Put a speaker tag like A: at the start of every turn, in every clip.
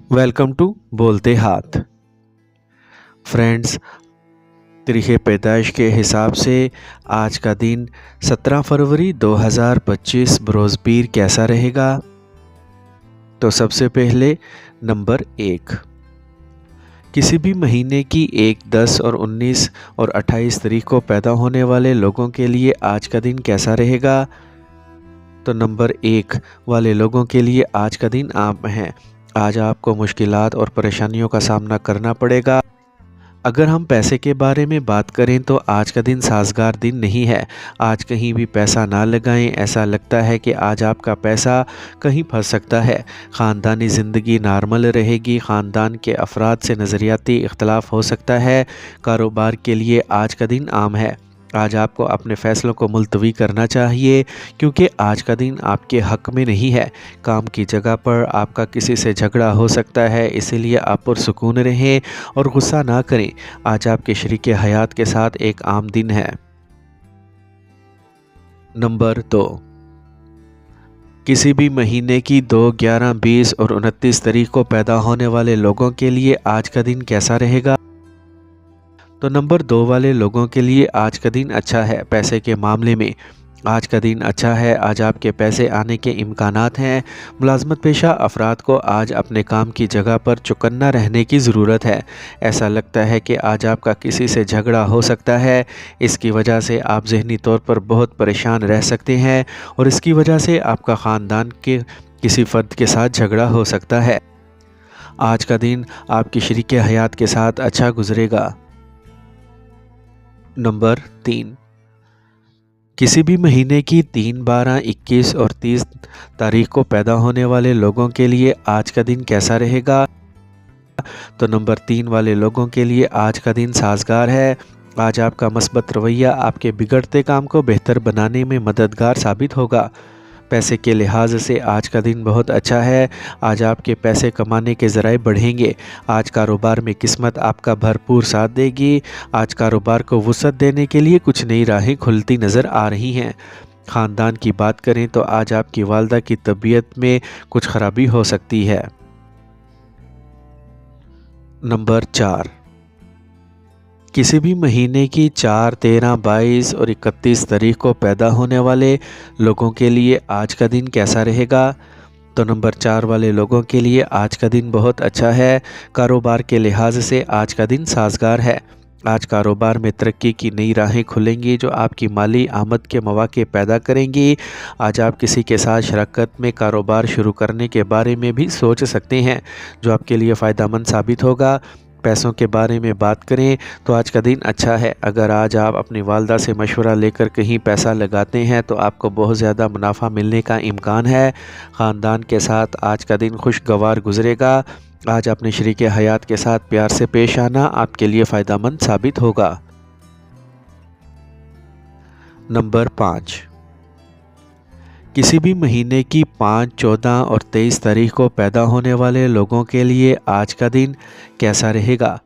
A: Welcome to बोलते हाथ। Friends, तारीख़ पैदाइश के हिसाब से आज का दिन 17 फरवरी 2025 बरोज़ पीर कैसा रहेगा? तो सबसे पहले नंबर 1, किसी भी महीने की 1, 10 और 19 और 28 तारीख को पैदा होने वाले लोगों के लिए आज का दिन कैसा रहेगा? तो नंबर 1 वाले लोगों के लिए आज का दिन आम है। आज आपको मुश्किलात और परेशानियों का सामना करना पड़ेगा। अगर हम पैसे के बारे में बात करें तो आज का दिन साजगार दिन नहीं है। आज कहीं भी पैसा ना लगाएं, ऐसा लगता है कि आज आपका पैसा कहीं फंस सकता है। ख़ानदानी ज़िंदगी नॉर्मल रहेगी। ख़ानदान के अफराद से नज़रियाती इख्तलाफ हो सकता है। कारोबार के लिए आज का दिन आम है। आज आपको अपने फ़ैसलों को मुलतवी करना चाहिए क्योंकि आज का दिन आपके हक़ में नहीं है। काम की जगह पर आपका किसी से झगड़ा हो सकता है, इसीलिए आप पुरसुकून रहें और गुस्सा ना करें। आज आपके शरीके हयात के साथ एक आम दिन है। नंबर 2, किसी भी महीने की 2, 11, 20 और 29 तारीख को पैदा होने वाले लोगों के लिए आज का दिन कैसा रहेगा? तो नंबर 2 वाले लोगों के लिए आज का दिन अच्छा है। पैसे के मामले में आज का दिन अच्छा है। आज आपके पैसे आने के इम्कानात हैं। मुलाजमत पेशा अफराद को आज अपने काम की जगह पर चौकन्ना रहने की ज़रूरत है। ऐसा लगता है कि आज आपका किसी से झगड़ा हो सकता है। इसकी वजह से आप ज़हनी तौर पर बहुत परेशान रह सकते हैं और इसकी वजह से आपका ख़ानदान के किसी फ़र्द के साथ झगड़ा हो सकता है। आज का दिन आपकी शरीके हयात के साथ अच्छा गुजरेगा। नंबर 3, किसी भी महीने की 3, 12, 21 और 30 तारीख को पैदा होने वाले लोगों के लिए आज का दिन कैसा रहेगा? तो नंबर 3 वाले लोगों के लिए आज का दिन साजगार है। आज आपका मस्बत रवैया आपके बिगड़ते काम को बेहतर बनाने में मददगार साबित होगा। पैसे के लिहाज से आज का दिन बहुत अच्छा है। आज आपके पैसे कमाने के ज़राए बढ़ेंगे। आज कारोबार में किस्मत आपका भरपूर साथ देगी। आज कारोबार को वुसअत देने के लिए कुछ नई राहें खुलती नज़र आ रही हैं। ख़ानदान की बात करें तो आज आपकी वालदा की तबीयत में कुछ ख़राबी हो सकती है। नंबर 4, किसी भी महीने की 4, 13, 22 और 31 तारीख को पैदा होने वाले लोगों के लिए आज का दिन कैसा रहेगा? तो नंबर 4 वाले लोगों के लिए आज का दिन बहुत अच्छा है। कारोबार के लिहाज से आज का दिन साजगार है। आज कारोबार में तरक्की की नई राहें खुलेंगी जो आपकी माली आमद के मौके पैदा करेंगी। आज आप किसी के साथ शराकत में कारोबार शुरू करने के बारे में भी सोच सकते हैं जो आपके लिए फ़ायदेमंद साबित होगा। पैसों के बारे में बात करें तो आज का दिन अच्छा है। अगर आज आप अपनी वालदा से मशवरा लेकर कहीं पैसा लगाते हैं तो आपको बहुत ज़्यादा मुनाफा मिलने का इम्कान है। ख़ानदान के साथ आज का दिन खुशगवार गुजरेगा। आज अपने शरीके हयात के साथ प्यार से पेश आना आपके लिए फ़ायदेमंद साबित होगा। नंबर 5, किसी भी महीने की 5, 14 और 23 तारीख को पैदा होने वाले लोगों के लिए आज का दिन कैसा रहेगा?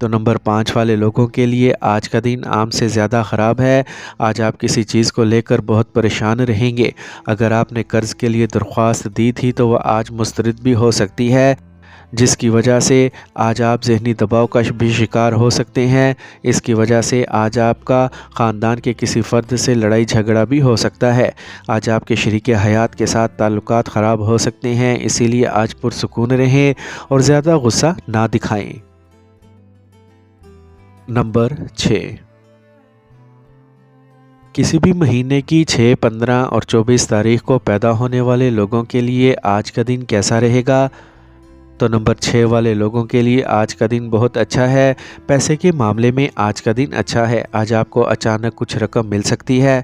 A: तो नंबर 5 वाले लोगों के लिए आज का दिन आम से ज़्यादा ख़राब है। आज आप किसी चीज़ को लेकर बहुत परेशान रहेंगे। अगर आपने कर्ज़ के लिए दरख्वास्त दी थी तो वह आज मुस्तरद भी हो सकती है, जिसकी वजह से आज आप ज़हनी दबाव का भी शिकार हो सकते हैं। इसकी वजह से आज आपका ख़ानदान के किसी फ़र्द से लड़ाई झगड़ा भी हो सकता है। आज आपके शरीके हयात के साथ ताल्लुकात ख़राब हो सकते हैं, इसीलिए आज पुरसुकून रहें और ज़्यादा गुस्सा ना दिखाएं। नंबर 6, किसी भी महीने की 6, 15 और 24 तारीख को पैदा होने वाले लोगों के लिए आज का दिन कैसा रहेगा? तो नंबर 6 वाले लोगों के लिए आज का दिन बहुत अच्छा है। पैसे के मामले में आज का दिन अच्छा है। आज आपको अचानक कुछ रकम मिल सकती है।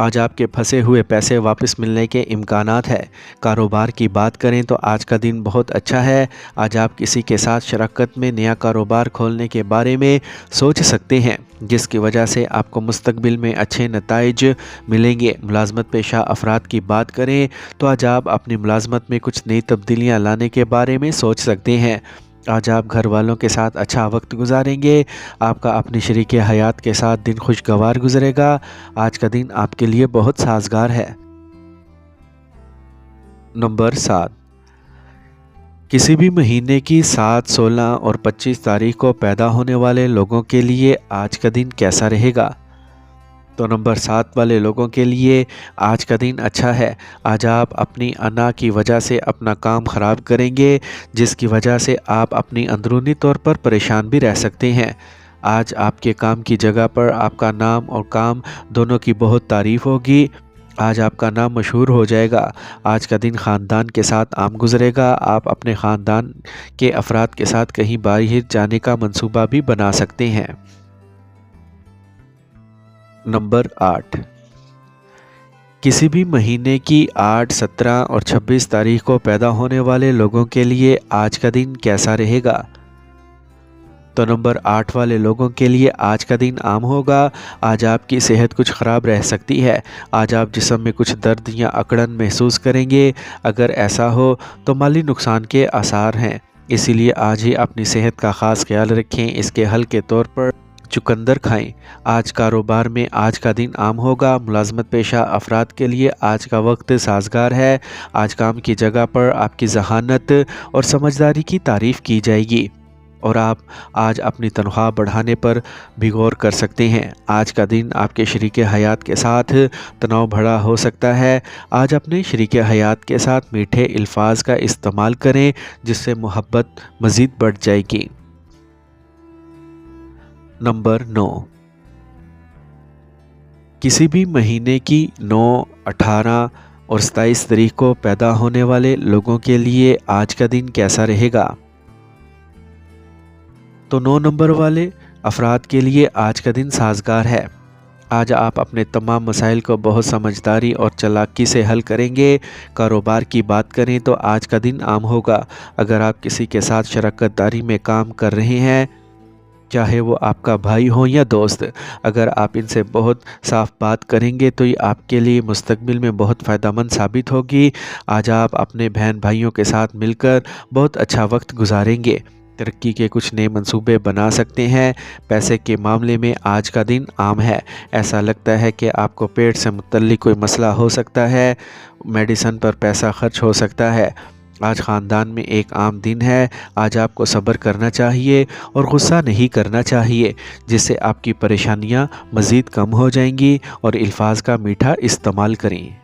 A: आज आपके फंसे हुए पैसे वापस मिलने के इम्कानात है। कारोबार की बात करें तो आज का दिन बहुत अच्छा है। आज आप किसी के साथ शराकत में नया कारोबार खोलने के बारे में सोच सकते हैं, जिसकी वजह से आपको मुस्तकबिल में अच्छे नताइज मिलेंगे। मुलाजमत पेशा अफराद की बात करें तो आज आप अपनी मुलाजमत में कुछ नई तब्दीलियाँ लाने के बारे में सोच सकते हैं। आज आप घर वालों के साथ अच्छा वक्त गुजारेंगे। आपका अपने शरीके हयात के साथ दिन खुशगवार गुजरेगा। आज का दिन आपके लिए बहुत साजगार है। नंबर 7, किसी भी महीने की 7, 16 और 25 तारीख को पैदा होने वाले लोगों के लिए आज का दिन कैसा रहेगा? तो नंबर 7 वाले लोगों के लिए आज का दिन अच्छा है। आज आप अपनी अना की वजह से अपना काम ख़राब करेंगे, जिसकी वजह से आप अपनी अंदरूनी तौर पर परेशान भी रह सकते हैं। आज आपके काम की जगह पर आपका नाम और काम दोनों की बहुत तारीफ़ होगी। आज आपका नाम मशहूर हो जाएगा। आज का दिन ख़ानदान के साथ आम गुजरेगा। आप अपने ख़ानदान के अफराद के साथ कहीं बाहर जाने का मंसूबा भी बना सकते हैं। नंबर 8, किसी भी महीने की 8, 17 और 26 तारीख को पैदा होने वाले लोगों के लिए आज का दिन कैसा रहेगा? तो नंबर 8 वाले लोगों के लिए आज का दिन आम होगा। आज आपकी सेहत कुछ ख़राब रह सकती है। आज आप जिस्म में कुछ दर्द या अकड़न महसूस करेंगे। अगर ऐसा हो तो माली नुकसान के आसार हैं, इसीलिए आज ही अपनी सेहत का ख़ास ख्याल रखें। इसके हल के तौर पर चुकंदर खाएं। आज कारोबार में आज का दिन आम होगा। मुलाजमत पेशा अफराद के लिए आज का वक्त साजगार है। आज काम की जगह पर आपकी जहानत और समझदारी की तारीफ़ की जाएगी और आप आज अपनी तनख्वाह बढ़ाने पर भी गौर कर सकते हैं। आज का दिन आपके शरीके हयात के साथ तनाव भरा हो सकता है। आज अपने शरीके हयात के साथ मीठे अल्फाज का इस्तेमाल करें, जिससे मोहब्बत मज़ीद बढ़ जाएगी। नंबर 9, किसी भी महीने की 9, 18 और 27 तारीख को पैदा होने वाले लोगों के लिए आज का दिन कैसा रहेगा? तो 9 नंबर वाले अफराद के लिए आज का दिन साजगार है। आज आप अपने तमाम मसाइल को बहुत समझदारी और चालाकी से हल करेंगे। कारोबार की बात करें तो आज का दिन आम होगा। अगर आप किसी के साथ शराकत दारी में काम कर रहे हैं, चाहे वो आपका भाई हो या दोस्त, अगर आप इनसे बहुत साफ बात करेंगे तो ये आपके लिए मुस्तकबिल में बहुत फ़ायदेमंद साबित होगी। आज आप अपने बहन भाइयों के साथ मिलकर बहुत अच्छा वक्त गुजारेंगे। तरक्की के कुछ नए मंसूबे बना सकते हैं। पैसे के मामले में आज का दिन आम है। ऐसा लगता है कि आपको पेट से मुतल्लिक कोई मसला हो सकता है, मेडिसिन पर पैसा खर्च हो सकता है। आज ख़ानदान में एक आम दिन है। आज आपको सब्र करना चाहिए और गुस्सा नहीं करना चाहिए, जिससे आपकी परेशानियां मज़ीद कम हो जाएंगी। और अल्फाज का मीठा इस्तेमाल करें।